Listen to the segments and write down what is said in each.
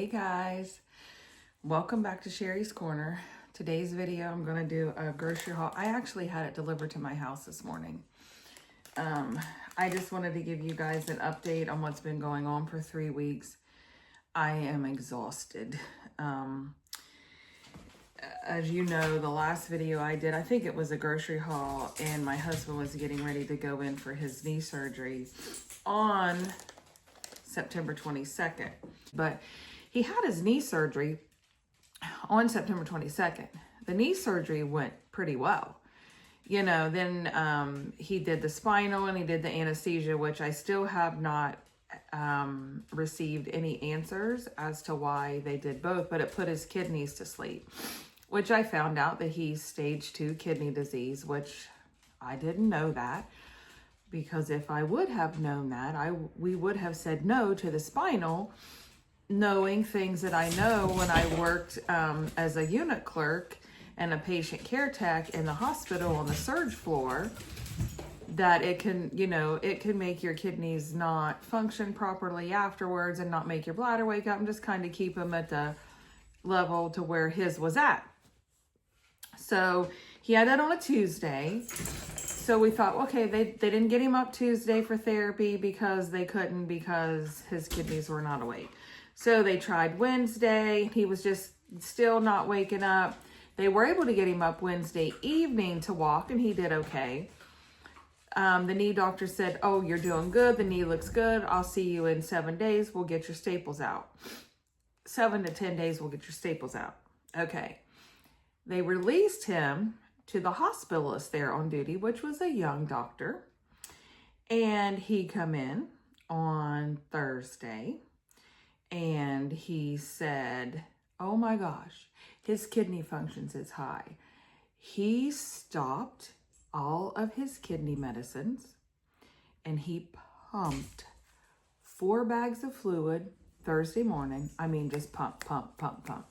Hey guys, welcome back to Sherry's Corner. Today's video, I'm going to do a grocery haul. I actually had it delivered to my house this morning. I just wanted to give you guys an update on what's been going on for 3 weeks. I am exhausted. As you know, the last video I did, I think it was a grocery haul, and my husband was getting ready to go in for his knee surgery on September 22nd. But he had his knee surgery on September 22nd. The knee surgery went pretty well. You know, then he did the spinal and he did the anesthesia, which I still have not received any answers as to why they did both, but it put his kidneys to sleep, which I found out that he's stage 2 kidney disease, which I didn't know that. Because if I would have known that, we would have said no to the spinal, knowing things that I know when I worked as a unit clerk and a patient care tech in the hospital on the surge floor, that it can, you know, it can make your kidneys not function properly afterwards and not make your bladder wake up and just kind of keep them at the level to where his was at. So he had that on a Tuesday. So we thought, okay, they didn't get him up Tuesday for therapy because they couldn't, because his kidneys were not awake. So they tried Wednesday. He was just still not waking up. They were able to get him up Wednesday evening to walk, and he did okay. The knee doctor said, oh, you're doing good. The knee looks good. I'll see you in 7 days. We'll get your staples out. 7 to 10 days, we'll get your staples out. Okay. They released him to the hospitalist there on duty, which was a young doctor. And he come in on Thursday and he said, oh my gosh, his kidney functions is high. He stopped all of his kidney medicines and he pumped 4 bags of fluid Thursday morning. I mean, just pump, pump, pump, pump.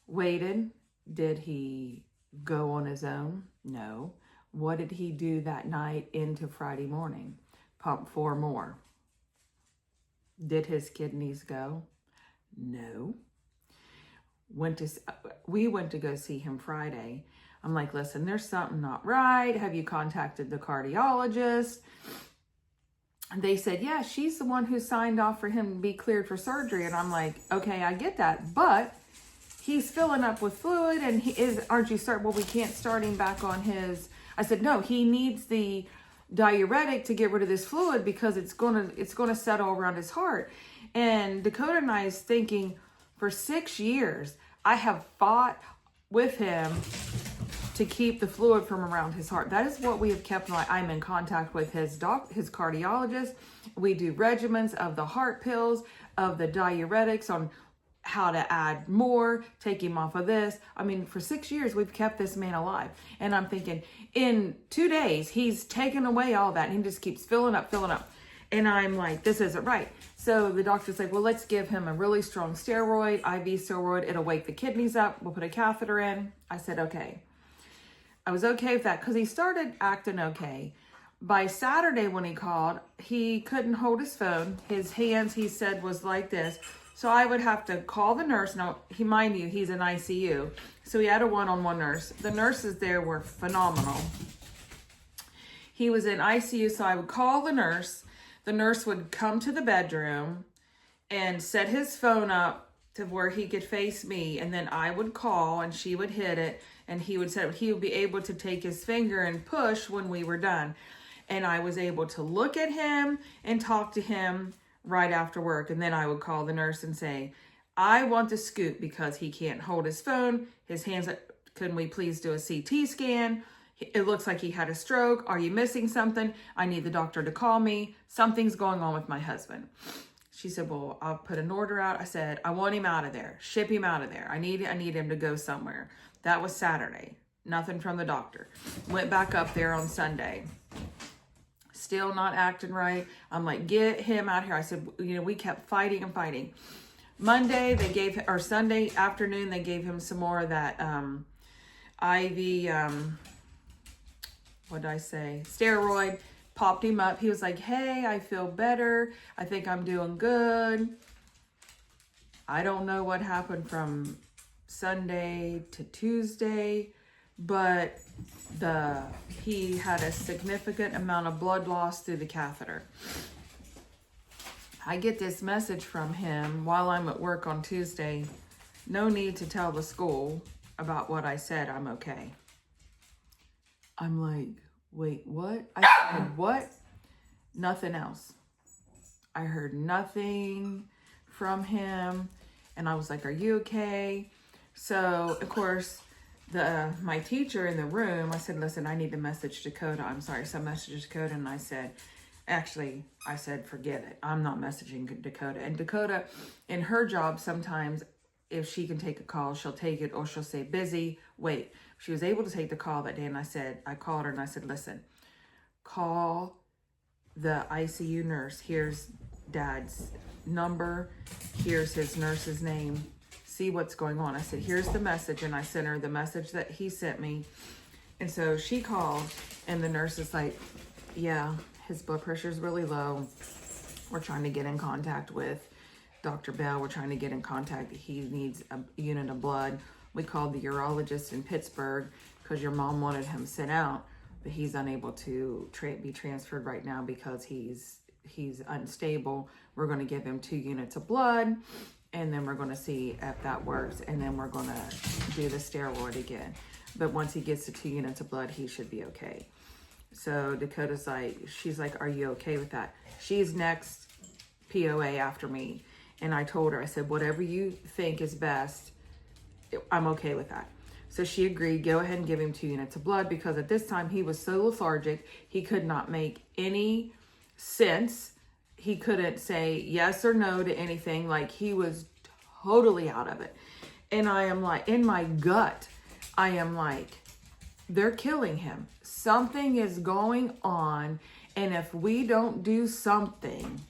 Waited. Did he go on his own? No. What did he do that night into Friday morning? Pump 4 more. Did his kidneys go? No. We went to go see him Friday. I'm like, listen, there's something not right. Have you contacted the cardiologist? And they said, yeah, she's the one who signed off for him to be cleared for surgery. And I'm like, okay, I get that, but he's filling up with fluid and we can't start him back on his. I said, no, he needs the diuretic to get rid of this fluid because it's gonna settle around his heart. And Dakota and I is thinking, for 6 years, I have fought with him to keep the fluid from around his heart. That is what we have kept. I'm in contact with his cardiologist. We do regimens of the heart pills, of the diuretics on how to add more, take him off of this. I mean, for 6 years, we've kept this man alive. And I'm thinking, in 2 days, he's taken away all that and he just keeps filling up. And I'm like, this isn't right. So the doctor's like, well, let's give him a really strong steroid, IV steroid. It'll wake the kidneys up. We'll put a catheter in. I said, okay. I was okay with that because he started acting okay. By Saturday when he called, he couldn't hold his phone. His hands, he said, was like this. So I would have to call the nurse. Now, mind you, he's in ICU. So he had a one-on-one nurse. The nurses there were phenomenal. He was in ICU, so I would call the nurse. The nurse would come to the bedroom and set his phone up to where he could face me. And then I would call and she would hit it. And he would be able to take his finger and push when we were done. And I was able to look at him and talk to him right after work. And then I would call the nurse and say, I want the scoop because he can't hold his phone. His hands, can we please do a CT scan? It looks like he had a stroke. Are you missing something? I need the doctor to call me. Something's going on with my husband. She said, well, I'll put an order out. I said, I want him out of there. Ship him out of there. I need him to go somewhere. That was Saturday. Nothing from the doctor. Went back up there on Sunday. Still not acting right. I'm like, get him out here. I said, you know, we kept fighting and fighting. Monday, Sunday afternoon, they gave him some more of that IV, steroid. Popped him up. He was like, hey, I feel better. I think I'm doing good. I don't know what happened from Sunday to Tuesday, but he had a significant amount of blood loss through the catheter. I get this message from him while I'm at work on Tuesday. No need to tell the school about what I said. I'm okay. I'm like, wait, what? I said, what? Nothing else. I heard nothing from him. And I was like, are you okay? So, of course, my teacher in the room, I said, listen, I need to message Dakota. I'm sorry. So I messaged Dakota and I said, forget it. I'm not messaging Dakota. And Dakota, in her job, sometimes if she can take a call, she'll take it, or she'll say busy, wait. She was able to take the call that day, and I called her and I said, listen, call the ICU nurse. Here's Dad's number. Here's his nurse's name. See what's going on. I said, here's the message. And I sent her the message that he sent me. And so she called, and the nurse is like, yeah, his blood pressure is really low. We're trying to get in contact with Dr. Bell. We're trying to get in contact. He needs a unit of blood. We called the urologist in Pittsburgh because your mom wanted him sent out, but he's unable to be transferred right now because he's unstable. We're going to give him 2 units of blood, and then we're going to see if that works, and then we're going to do the steroid again. But once he gets to 2 units of blood, he should be okay. So Dakota's like, she's like, are you okay with that? She's next POA after me. And I told her, I said, whatever you think is best, I'm okay with that. So she agreed, go ahead and give him 2 units of blood, because at this time he was so lethargic, he could not make any sense. He couldn't say yes or no to anything. Like, he was totally out of it. And I am like, in my gut, I am like, they're killing him. Something is going on. And if we don't do something,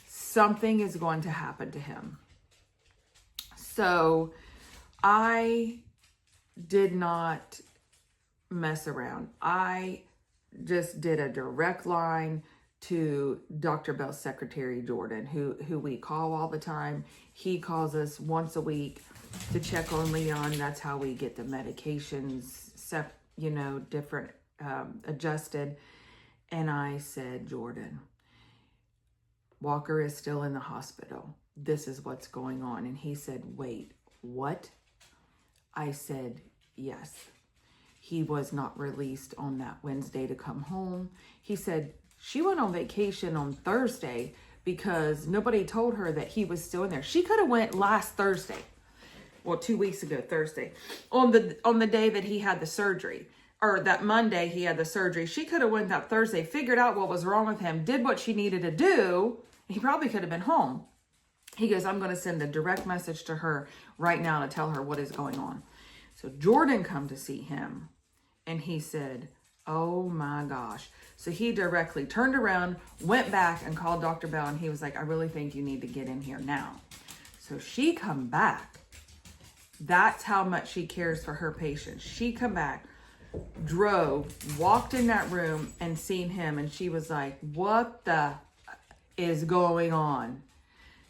something is going to happen to him. So I did not mess around. I just did a direct line to Dr. Bell's secretary, Jordan, who we call all the time. He calls us once a week to check on Leon. That's how we get the medications, different, adjusted. And I said, Jordan, Walker is still in the hospital. This is what's going on. And he said, wait, what? I said, yes. He was not released on that Wednesday to come home. He said, she went on vacation on Thursday because nobody told her that he was still in there. She could have went last Thursday, well, 2 weeks ago, Thursday, on the day that he had the surgery, or that Monday he had the surgery. She could have went that Thursday, figured out what was wrong with him, did what she needed to do. He probably could have been home. He goes, I'm going to send a direct message to her right now to tell her what is going on. So Jordan come to see him, and he said, oh my gosh. So he directly turned around, went back and called Dr. Bell, and he was like, I really think you need to get in here now. So she come back. That's how much she cares for her patients. She come back, drove, walked in that room and seen him, and she was like, what the is going on?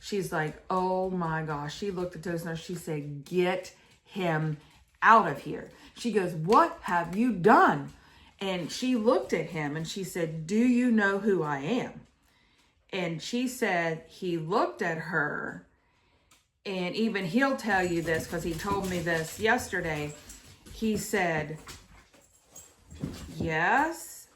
She's like, oh my gosh. She looked at those nurses. She said, get him out of here. She goes, what have you done? And she looked at him and she said, do you know who I am? And she said, he looked at her, and even he'll tell you this because he told me this yesterday. He said, yes.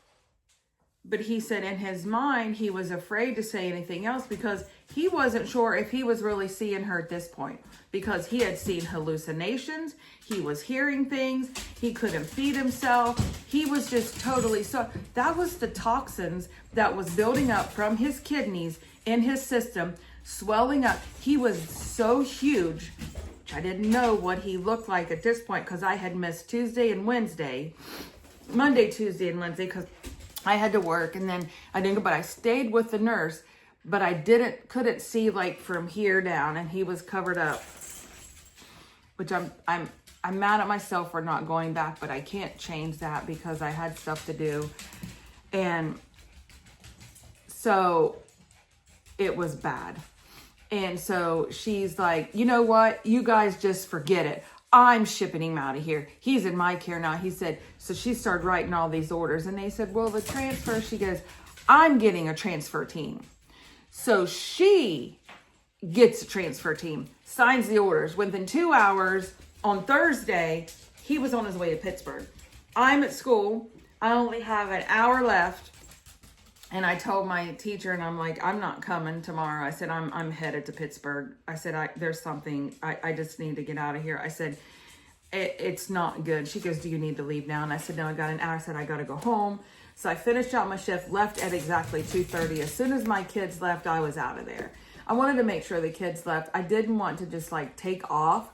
But he said in his mind, he was afraid to say anything else because he wasn't sure if he was really seeing her at this point, because he had seen hallucinations. He was hearing things. He couldn't feed himself. He was just totally so. That was the toxins that was building up from his kidneys in his system, swelling up. He was so huge. I didn't know what he looked like at this point because I had missed Tuesday and Wednesday, Monday, Tuesday, and Wednesday because I had to work, and then I didn't go, but I stayed with the nurse, but I couldn't see like from here down, and he was covered up, which I'm mad at myself for not going back, but I can't change that because I had stuff to do. And so it was bad. And so she's like, you know what? You guys just forget it. I'm shipping him out of here. He's in my care now. He said, so she started writing all these orders. And they said, well, the transfer, she goes, I'm getting a transfer team. So she gets a transfer team, signs the orders. Within 2 hours on Thursday, he was on his way to Pittsburgh. I'm at school. I only have an hour left. And I told my teacher, and I'm like, I'm not coming tomorrow. I said, I'm headed to Pittsburgh. I said, there's something, I just need to get out of here. I said, it's not good. She goes, do you need to leave now? And I said, no, I got an hour. I said, I got to go home. So I finished out my shift, left at exactly 2:30. As soon as my kids left, I was out of there. I wanted to make sure the kids left. I didn't want to just like take off,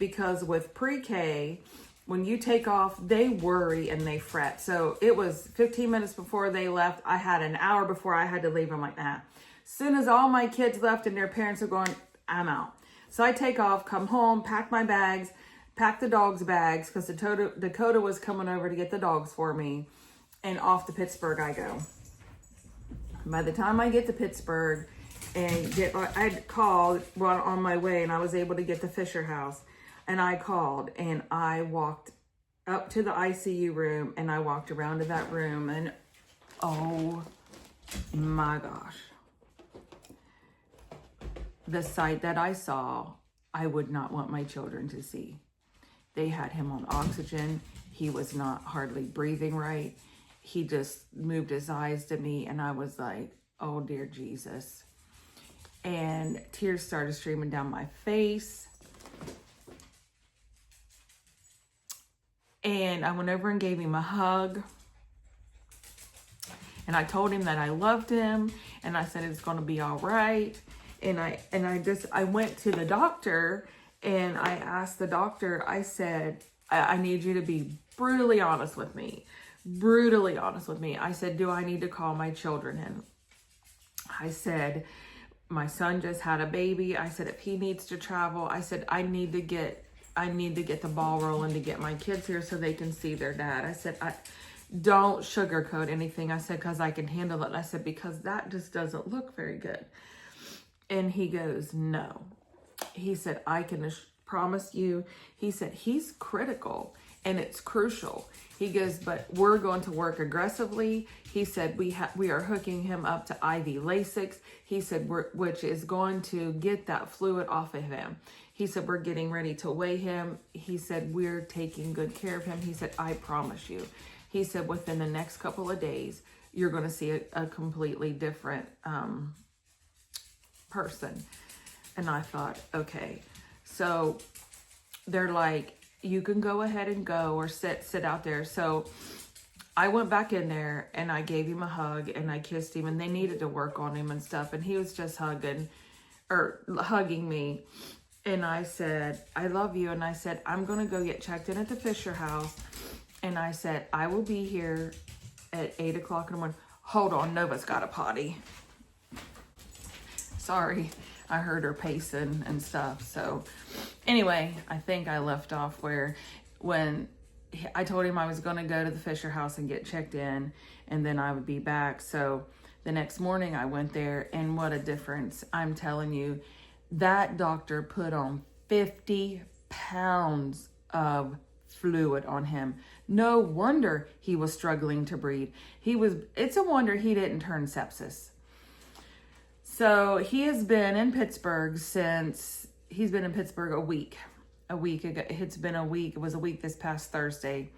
because with pre-K, when you take off, they worry and they fret. So it was 15 minutes before they left. I had an hour before I had to leave. I'm like, nah. As soon as all my kids left and their parents are going, I'm out. So I take off, come home, pack my bags, pack the dogs' bags, because Dakota was coming over to get the dogs for me. And off to Pittsburgh I go. By the time I get to Pittsburgh and I had called on my way, and I was able to get to Fisher House. And I called, and I walked up to the ICU room, and I walked around to that room, and oh my gosh. The sight that I saw, I would not want my children to see. They had him on oxygen. He was not hardly breathing right. He just moved his eyes to me, and I was like, oh dear Jesus. And tears started streaming down my face. And I went over and gave him a hug. And I told him that I loved him. And I said, it's going to be all right. And I went to the doctor, and I asked the doctor, I said, I need you to be brutally honest with me. Brutally honest with me. I said, do I need to call my children in? I said, my son just had a baby. I said, if he needs to travel, I said, I need to get the ball rolling to get my kids here so they can see their dad. I said, don't sugarcoat anything. I said, because I can handle it. And I said, because that just doesn't look very good. And he goes, no. He said, I can promise you. He said, he's critical and it's crucial. He goes, but we're going to work aggressively. He said, we are hooking him up to IV Lasix. He said, which is going to get that fluid off of him. He said, we're getting ready to weigh him. He said, we're taking good care of him. He said, I promise you. He said, within the next couple of days, you're going to see a completely different person. And I thought, okay. So they're like, you can go ahead and go or sit out there. So I went back in there and I gave him a hug and I kissed him, and they needed to work on him and stuff. And he was just hugging me. And I said, I love you. And I said, I'm going to go get checked in at the Fisher House. And I said, I will be here at 8 o'clock in the morning. Hold on, Nova's got a potty. Sorry, I heard her pacing and stuff. So anyway, I think I left off when I told him I was going to go to the Fisher House and get checked in, and then I would be back. So the next morning I went there, and what a difference. I'm telling you, that doctor put on 50 pounds of fluid on him. No wonder he was struggling to breathe. It's a wonder he didn't turn sepsis. So he has been in Pittsburgh a week ago. It's been a week. It was a week this past Thursday.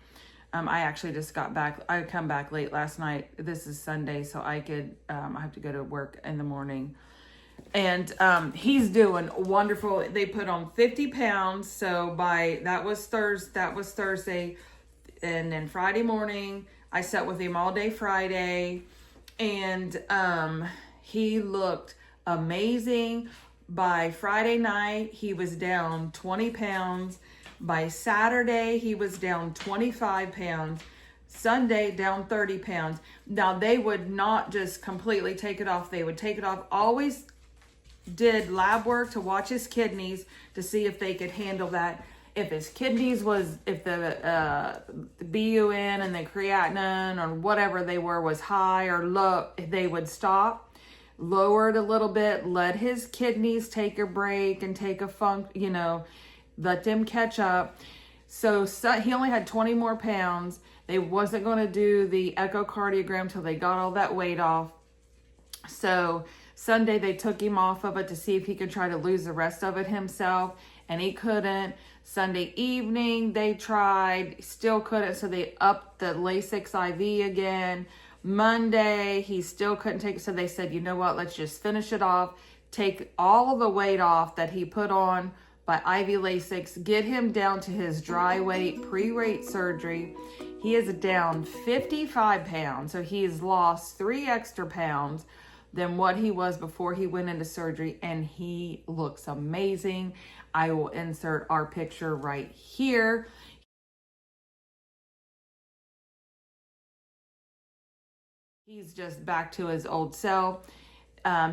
I actually just got back. I come back late last night. This is Sunday, so I have to go to work in the morning. And he's doing wonderful. They put on 50 pounds. So that was Thursday. And then Friday morning, I sat with him all day Friday. And he looked amazing. By Friday night, he was down 20 pounds. By Saturday, he was down 25 pounds. Sunday, down 30 pounds. Now, they would not just completely take it off. They would take it off. Always did lab work to watch his kidneys to see if they could handle that. If his kidneys if the BUN and the creatinine or whatever they were was high or low, they would stop. lower it a little bit, let his kidneys take a break and take a let them catch up. So he only had 20 more pounds. They wasn't going to do the echocardiogram till they got all that weight off. So Sunday they took him off of it to see if he could try to lose the rest of it himself, and he couldn't. Sunday evening they tried, still couldn't, so they upped the Lasix IV again. Monday he still couldn't take it, so they said, you know what, let's just finish it off, take all of the weight off that he put on by IV Lasix, get him down to his dry weight pre-rate surgery. He is down 55 pounds, so he has lost 3 extra pounds than what he was before he went into surgery, and he looks amazing. I will insert our picture right here. He's just back to his old self.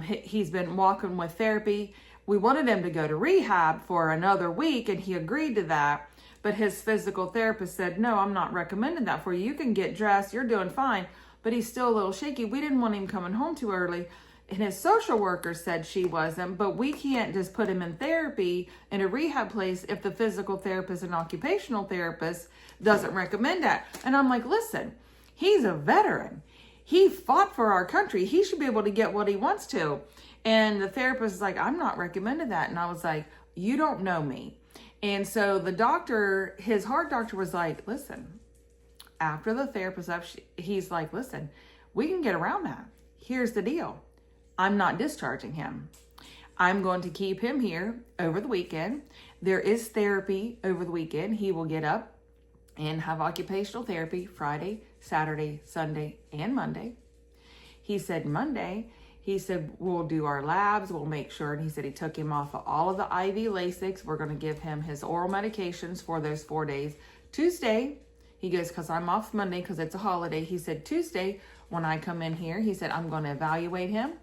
He's been walking with therapy. We wanted him to go to rehab for another week, and he agreed to that. But his physical therapist said, no, I'm not recommending that for you. You can get dressed. You're doing fine. But he's still a little shaky. We didn't want him coming home too early. And his social worker said she wasn't, but we can't just put him in therapy in a rehab place if the physical therapist and occupational therapist doesn't recommend that. And I'm like, listen, he's a veteran. He fought for our country. He should be able to get what he wants to. And the therapist is like, I'm not recommending that. And I was like, you don't know me. And so the doctor, his heart doctor was like, listen, after the therapist left, he's like, listen, we can get around that. Here's the deal. I'm not discharging him. I'm going to keep him here over the weekend. There is therapy over the weekend. He will get up and have occupational therapy Friday, Saturday, Sunday, and Monday. He said Monday, we'll do our labs, we'll make sure. And he said he took him off of all of the IV Lasix. We're going to give him his oral medications for those 4 days. Tuesday, he goes, because I'm off Monday because it's a holiday. He said, Tuesday, when I come in here, he said, I'm going to evaluate him.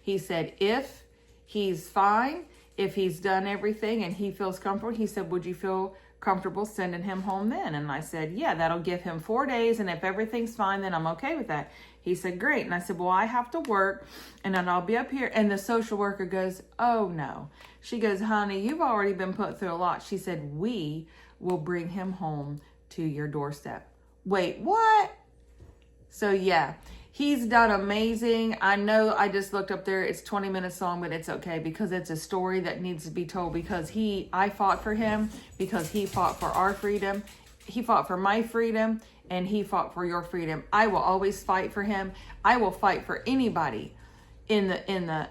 He said, if he's fine, if he's done everything and he feels comfortable, he said, would you feel comfortable sending him home then? And I said, yeah, that'll give him 4 days. And if everything's fine, then I'm okay with that. He said, great. And I said, well, I have to work and then I'll be up here. And the social worker goes, oh no. She goes, honey, you've already been put through a lot. She said, we will bring him home to your doorstep. Wait, what? So yeah. He's done amazing. I know I just looked up there. It's 20 minutes long, but it's okay because it's a story that needs to be told because I fought for him because he fought for our freedom. He fought for my freedom and he fought for your freedom. I will always fight for him. I will fight for anybody in the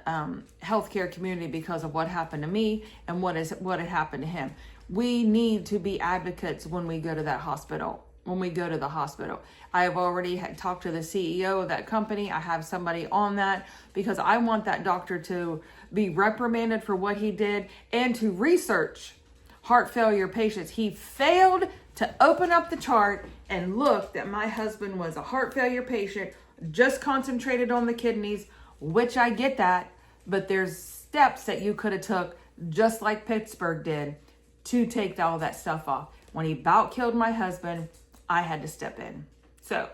healthcare community because of what happened to me and what had happened to him. We need to be advocates when we go to that hospital. When we go to the hospital, I have already talked to the CEO of that company. I have somebody on that because I want that doctor to be reprimanded for what he did and to research heart failure patients. He failed to open up the chart and look that my husband was a heart failure patient, just concentrated on the kidneys, which I get that, but there's steps that you could have took just like Pittsburgh did to take all that stuff off. When he about killed my husband, I had to step in. So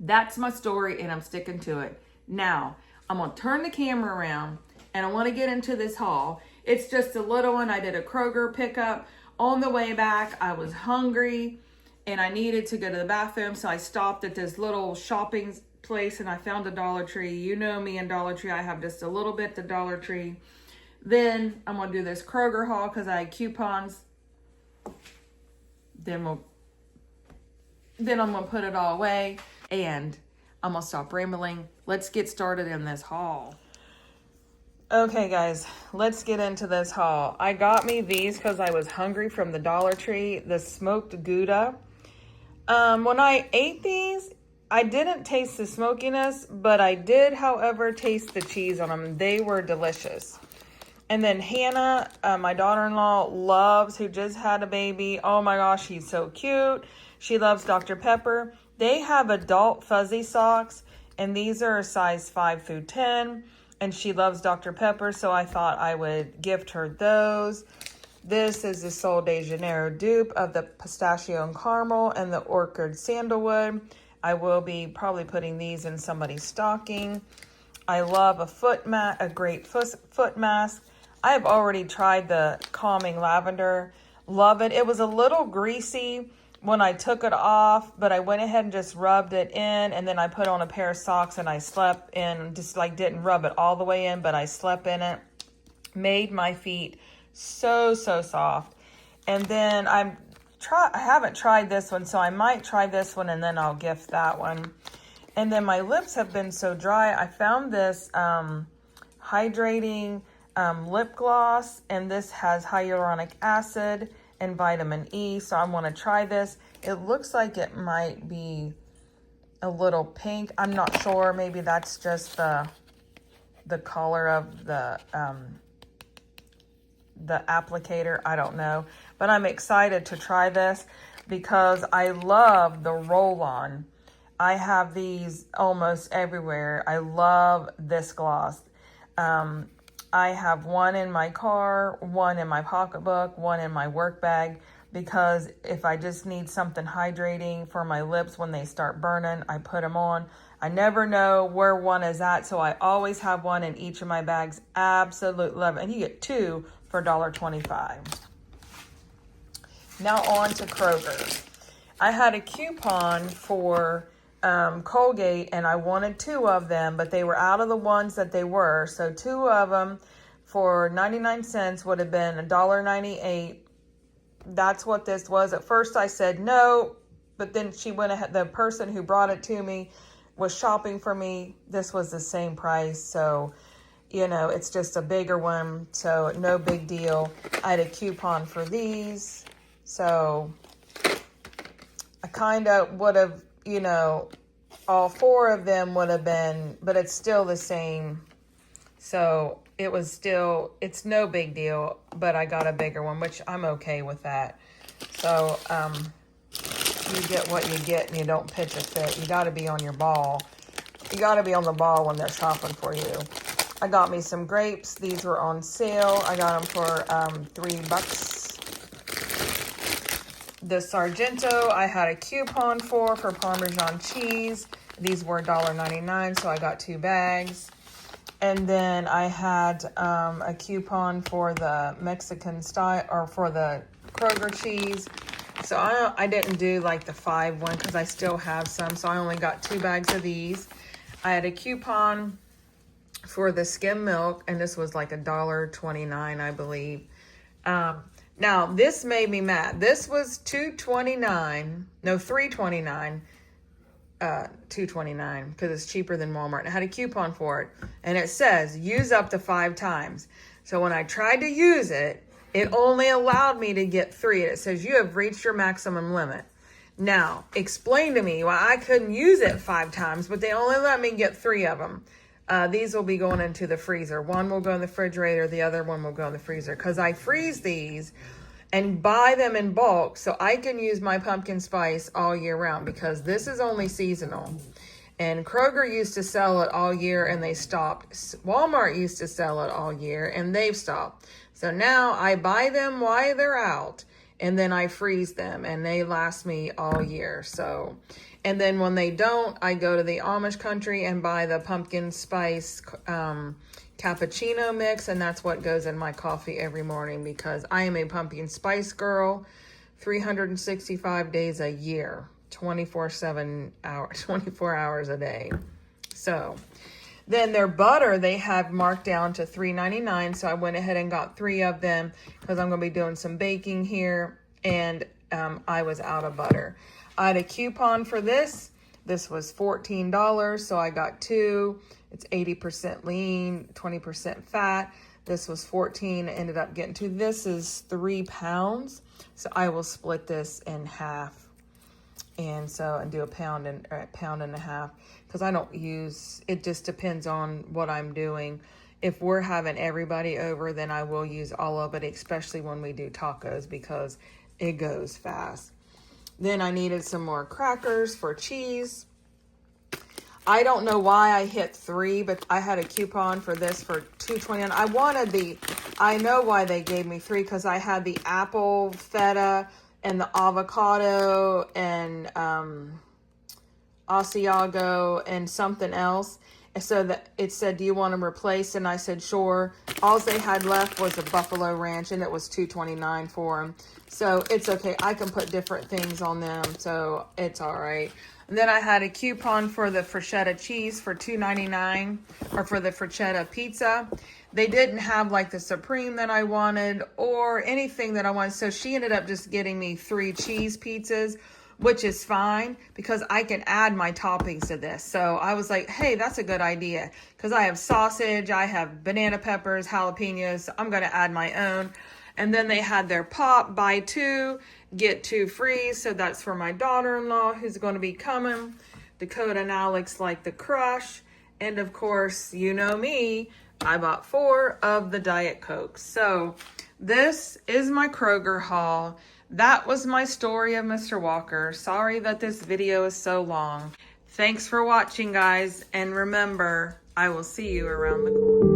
that's my story and I'm sticking to it. Now I'm going to turn the camera around and I want to get into this haul. It's just a little one. I did a Kroger pickup on the way back. I was hungry and I needed to go to the bathroom. So I stopped at this little shopping place and I found a Dollar Tree. You know me and Dollar Tree. I have just a little bit to Dollar Tree. Then I'm going to do this Kroger haul because I had coupons. Then I'm going to put it all away and I'm going to stop rambling. Let's get started in this haul. Okay, guys, let's get into this haul. I got me these because I was hungry from the Dollar Tree, the smoked Gouda. When I ate these, I didn't taste the smokiness, but I did, however, taste the cheese on them. They were delicious. And then Hannah, my daughter-in-law, who just had a baby. Oh my gosh, she's so cute. She loves Dr. Pepper. They have adult fuzzy socks, and these are a size 5 through 10. And she loves Dr. Pepper, so I thought I would gift her those. This is the Sol de Janeiro dupe of the pistachio and caramel and the orchid sandalwood. I will be probably putting these in somebody's stocking. I love a great foot mask. I have already tried the Calming Lavender. Love it. It was a little greasy when I took it off, but I went ahead and just rubbed it in, and then I put on a pair of socks and I slept in, just like didn't rub it all the way in, but I slept in it. Made my feet so soft. And then I haven't tried this one, so I might try this one and then I'll gift that one. And then my lips have been so dry. I found this hydrating lip gloss, and this has hyaluronic acid and vitamin E, so I want to try this. It looks like it might be a little pink. I'm not sure. Maybe that's just the color of the applicator. I don't know, but I'm excited to try this because I love the roll-on. I have these almost everywhere. I love this gloss. I have one in my car, one in my pocketbook, one in my work bag, because if I just need something hydrating for my lips when they start burning, I put them on. I never know where one is at, so I always have one in each of my bags. Absolutely love it. And you get two for $1.25. Now on to Kroger. I had a coupon for Colgate, and I wanted two of them, but they were out of the ones that they were. So two of them for 99 cents would have been $1.98. That's what this was. At first I said no, but then she went ahead. The person who brought it to me was shopping for me. This was the same price. So, you know, it's just a bigger one. So no big deal. I had a coupon for these. So I kind of would have, you know, all four of them would have been, but it's still the same. So it was still, it's no big deal, but I got a bigger one, which I'm okay with that. So you get what you get and you don't pitch a fit. You got to be on your ball. You got to be on the ball when they're shopping for you. I got me some grapes. These were on sale. I got them for $3. The Sargento, I had a coupon for Parmesan cheese. These were $1.99, so I got 2 bags. And then I had a coupon for the Mexican style, or for the Kroger cheese. So I didn't do like the 5 one because I still have some, so I only got 2 bags of these. I had a coupon for the skim milk, and this was like $1.29, I believe. Now, this made me mad. This was $2.29, no, $3.29, $2.29, because it's cheaper than Walmart. I had a coupon for it, and it says use up to 5 times. So when I tried to use it, it only allowed me to get 3. It says you have reached your maximum limit. Now, explain to me why I couldn't use it 5 times, but they only let me get 3 of them. These will be going into the freezer. One will go in the refrigerator. The other one will go in the freezer, because I freeze these and buy them in bulk so I can use my pumpkin spice all year round, because this is only seasonal. And Kroger used to sell it all year and they stopped. Walmart used to sell it all year and they've stopped. So now I buy them while they're out and then I freeze them and they last me all year. So, and then when they don't, I go to the Amish country and buy the pumpkin spice cappuccino mix, and that's what goes in my coffee every morning, because I am a pumpkin spice girl 365 days a year, 24 hours a day. So then their butter, they have marked down to $3.99, so I went ahead and got 3 of them because I'm going to be doing some baking here, and I was out of butter. I had a coupon for this. This was $14, so I got 2. It's 80% lean, 20% fat. This was $14. Ended up getting 2. This is 3 pounds, so I will split this in half, and do a pound and a half, because I don't use it. Just depends on what I'm doing. If we're having everybody over, then I will use all of it, especially when we do tacos, because it goes fast. Then I needed some more crackers for cheese. I don't know why I hit 3, but I had a coupon for this for $2.29. I know why they gave me 3, because I had the apple feta and the avocado and Asiago and something else. So that it said, do you want them replaced? And I said, sure. All they had left was a Buffalo Ranch, and it was $2.29 for them. So it's okay. I can put different things on them, so it's all right. And then I had a coupon for the Freschetta cheese for $2.99, or for the Freschetta pizza. They didn't have like the Supreme that I wanted or anything that I wanted. So she ended up just getting me 3 cheese pizzas, which is fine because I can add my toppings to this. So I was like, hey, that's a good idea because I have sausage, I have banana peppers, jalapenos. So I'm going to add my own. And then they had their pop, buy 2, get 2 free. So that's for my daughter-in-law who's going to be coming. Dakota and Alex like the crush. And of course, you know me, I bought 4 of the Diet Coke. So this is my Kroger haul. That was my story of Mr. Walker. Sorry that this video is so long. Thanks for watching, guys. And remember, I will see you around the corner.